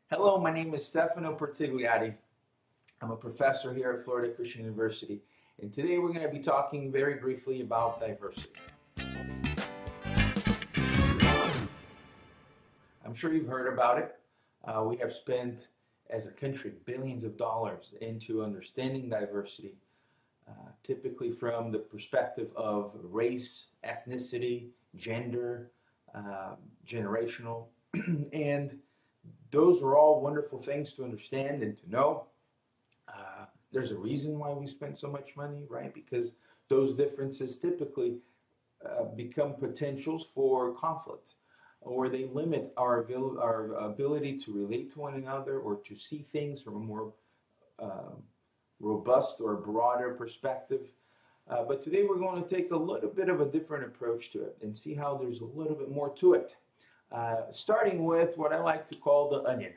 Hello, my name is Stefano Portigliatti. I'm a professor here at Florida Christian University, and today we're going to be talking very briefly about diversity. I'm sure you've heard about it. We have spent, as a country, billions of dollars into understanding diversity, typically from the perspective of race, ethnicity, gender, generational, and those are all wonderful things to understand and to know. There's a reason why we spend so much money, right? Because those differences typically become potentials for conflict, or they limit our ability to relate to one another or to see things from a more robust or broader perspective. But today we're going to take a little bit of a different approach to it and see how there's a little bit more to it. Starting with what I like to call the onion.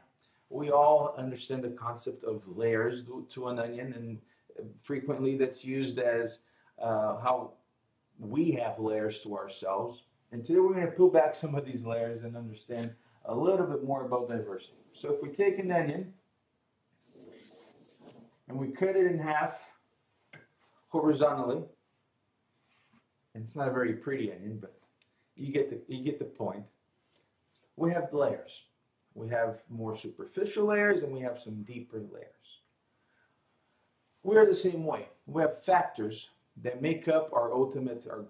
We all understand the concept of layers to an onion, and frequently that's used as how we have layers to ourselves. And today we're going to peel back some of these layers and understand a little bit more about diversity. So if we take an onion and we cut it in half horizontally, and it's not a very pretty onion, but you get the point. We have layers. We have more superficial layers and we have some deeper layers. We're the same way. We have factors that make up our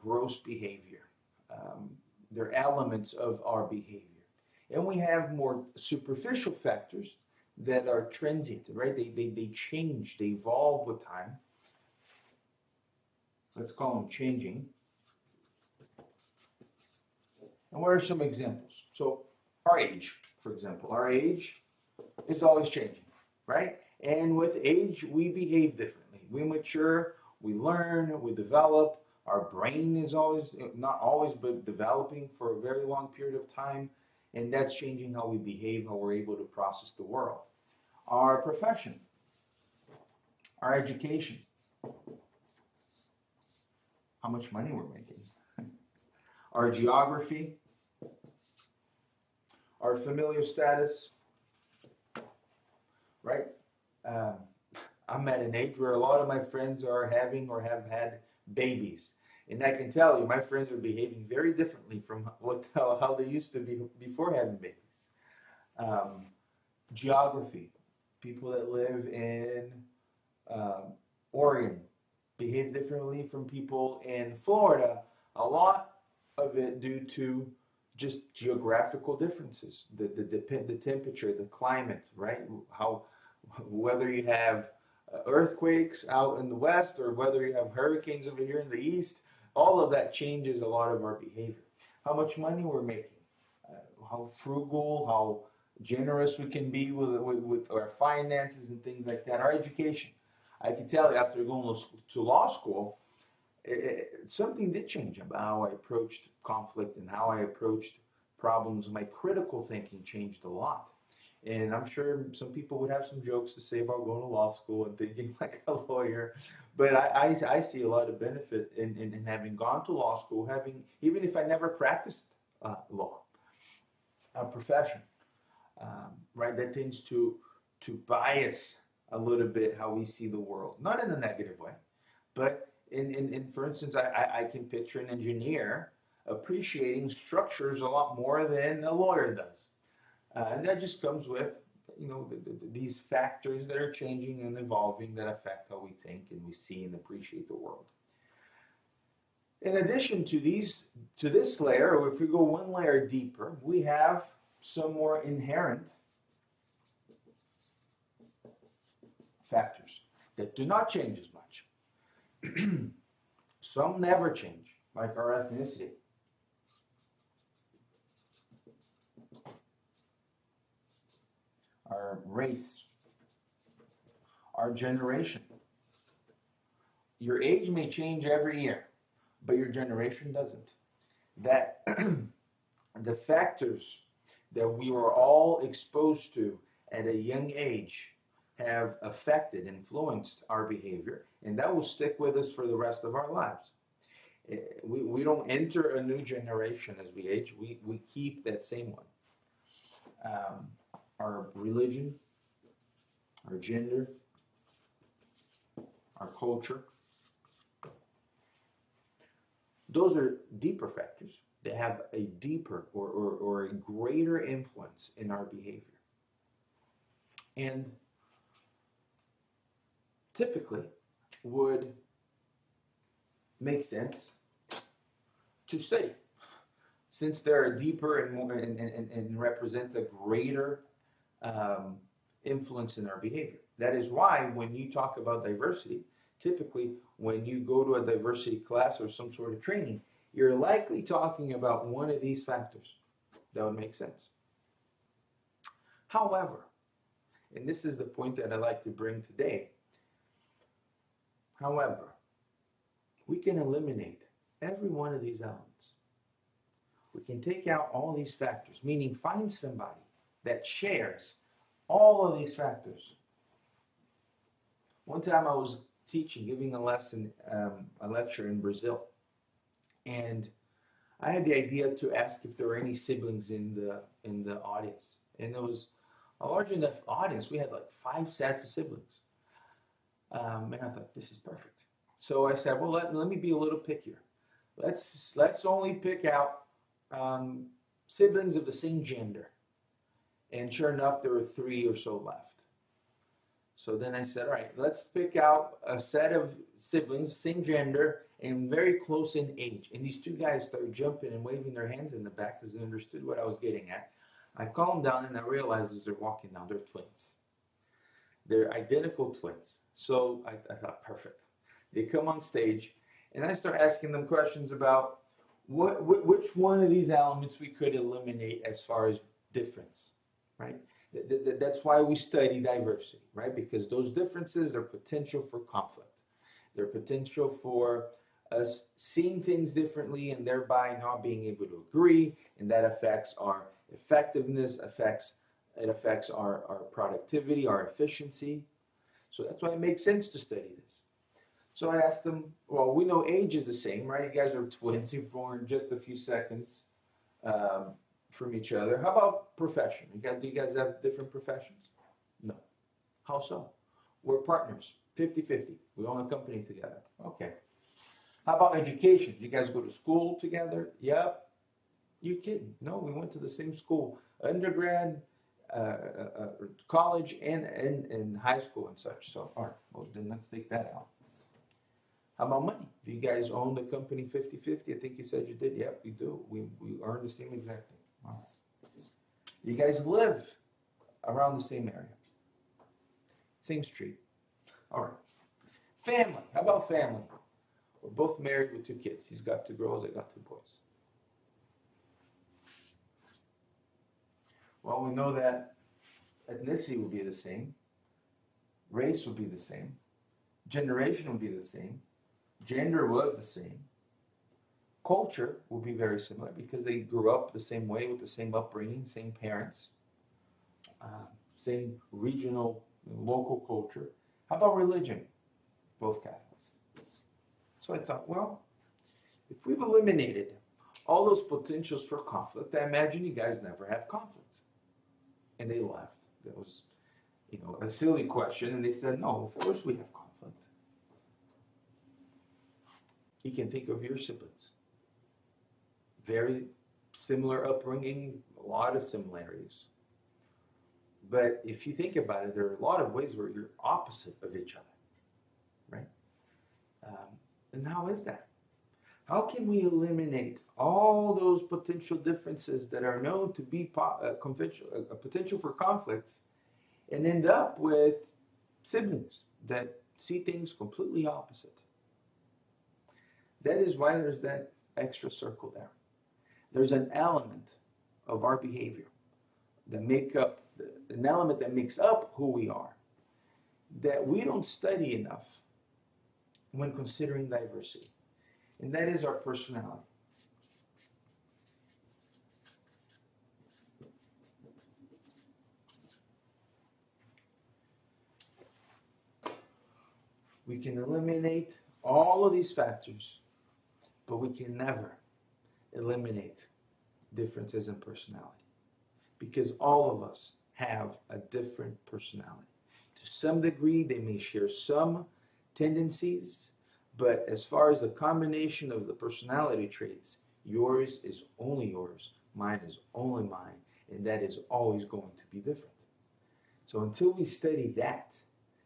gross behavior. They're elements of our behavior. And we have more superficial factors that are transient, right? They change, they evolve with time. Let's call them changing. And what are some examples? So our age, for example. Our age is always changing, right? And with age, we behave differently. We mature, we learn, we develop. Our brain is always, not always, but developing for a very long period of time. And that's changing how we behave, how we're able to process the world. Our profession, our education, how much money we're making, our geography, our familial status, right? I'm at an age where a lot of my friends are having or have had babies. And I can tell you, my friends are behaving very differently from how they used to be before having babies. Geography, people that live in Oregon behave differently from people in Florida. A lot of it due to just geographical differences, the temperature, the climate, right? Whether you have earthquakes out in the west or whether you have hurricanes over here in the east, all of that changes a lot of our behavior. How much money we're making, how frugal, how generous we can be with our finances and things like that. Our education. I can tell you, after going to law school, something did change about how I approached conflict and how I approached problems. My critical thinking changed a lot. And I'm sure some people would have some jokes to say about going to law school and thinking like a lawyer. But I see a lot of benefit in having gone to law school, even if I never practiced law, a profession, right? That tends to bias a little bit how we see the world. Not in a negative way, but for instance, I can picture an engineer appreciating structures a lot more than a lawyer does. And that just comes with, these factors that are changing and evolving that affect how we think and we see and appreciate the world. In addition to this layer, or if we go one layer deeper, we have some more inherent factors that do not change as much. Some never change, like our ethnicity. Our race, our generation. Your age may change every year, but your generation doesn't. That the factors that we were all exposed to at a young age have affected, influenced our behavior, and that will stick with us for the rest of our lives. We don't enter a new generation as we age. We keep that same one. our religion, our gender, our culture. Those are deeper factors that have a deeper or a greater influence in our behavior. And typically would make sense to study, since they're deeper and more and represent a greater influence in our behavior. That is why when you talk about diversity, typically when you go to a diversity class or some sort of training, you're likely talking about one of these factors. That would make sense. However, and this is the point that I'd like to bring today, however, we can eliminate every one of these elements. We can take out all these factors, meaning find somebody that shares all of these factors. One time I was teaching, giving a lesson, a lecture in Brazil, and I had the idea to ask if there were any siblings in the audience, and there was a large enough audience. We had like 5 sets of siblings, and I thought, this is perfect. So I said, well, let me be a little pickier. Let's only pick out siblings of the same gender. And sure enough, there were 3 or so left. So then I said, all right, let's pick out a set of siblings, same gender, and very close in age. And these 2 guys started jumping and waving their hands in the back because they understood what I was getting at. I calmed down and I realized as they're walking down, they're twins. They're identical twins. So I thought, perfect. They come on stage, and I start asking them questions about which one of these elements we could eliminate as far as difference, right? That's why we study diversity, right? Because those differences are potential for conflict. They're potential for us seeing things differently and thereby not being able to agree, and that affects our effectiveness, it affects our productivity, our efficiency. So that's why it makes sense to study this. So I asked them, well, we know age is the same, right? You guys are twins. You're born just a few seconds from each other. How about profession? Do you guys have different professions? No. How so? We're partners, 50-50. We own a company together. Okay. How about education? You guys go to school together? Yep. You kidding? No, we went to the same school, undergrad, college, and high school and such. So, all right, well, then let's take that out. How about money? Do you guys own the company 50-50? I think you said you did. Yep, we do. We earn the same exact thing. All right. You guys live around the same area, same street. All right. Family. How about family? We're both married with 2 kids. He's got 2 girls. I got 2 boys. Well, we know that ethnicity will be the same. Race will be the same. Generation will be the same. Gender was the same. Culture will be very similar because they grew up the same way with the same upbringing, same parents, same regional, local culture. How about religion? Both Catholic. So I thought, well, if we've eliminated all those potentials for conflict, I imagine you guys never have conflict. And they laughed. That was, a silly question. And they said, no, of course we have conflict. You can think of your siblings. Very similar upbringing, a lot of similarities. But if you think about it, there are a lot of ways where you're opposite of each other, right? And how is that? How can we eliminate all those potential differences that are known to be a potential for conflicts and end up with siblings that see things completely opposite? That is why there's that extra circle there. There's an element of our behavior an element that makes up who we are that we don't study enough when considering diversity. And that is our personality. We can eliminate all of these factors, but we can never eliminate differences in personality, because all of us have a different personality. To some degree, they may share some tendencies, but as far as the combination of the personality traits, yours is only yours, mine is only mine, and that is always going to be different. So until we study that,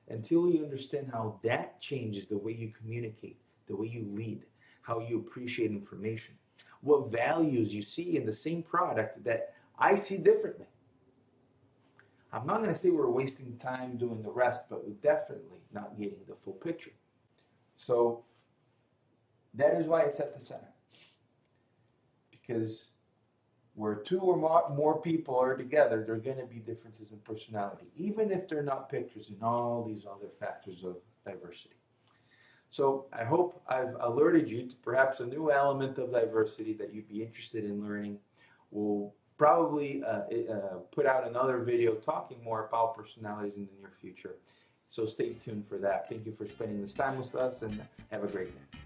until we understand how that changes the way you communicate, the way you lead, how you appreciate information, what values you see in the same product that I see differently. I'm not going to say we're wasting time doing the rest, but we're definitely not getting the full picture. So that is why it's at the center. Because where two or more people are together, there are going to be differences in personality, even if they're not pictures and all these other factors of diversity. So I hope I've alerted you to perhaps a new element of diversity that you'd be interested in learning. We'll probably put out another video talking more about personalities in the near future. So stay tuned for that. Thank you for spending this time with us, and have a great day.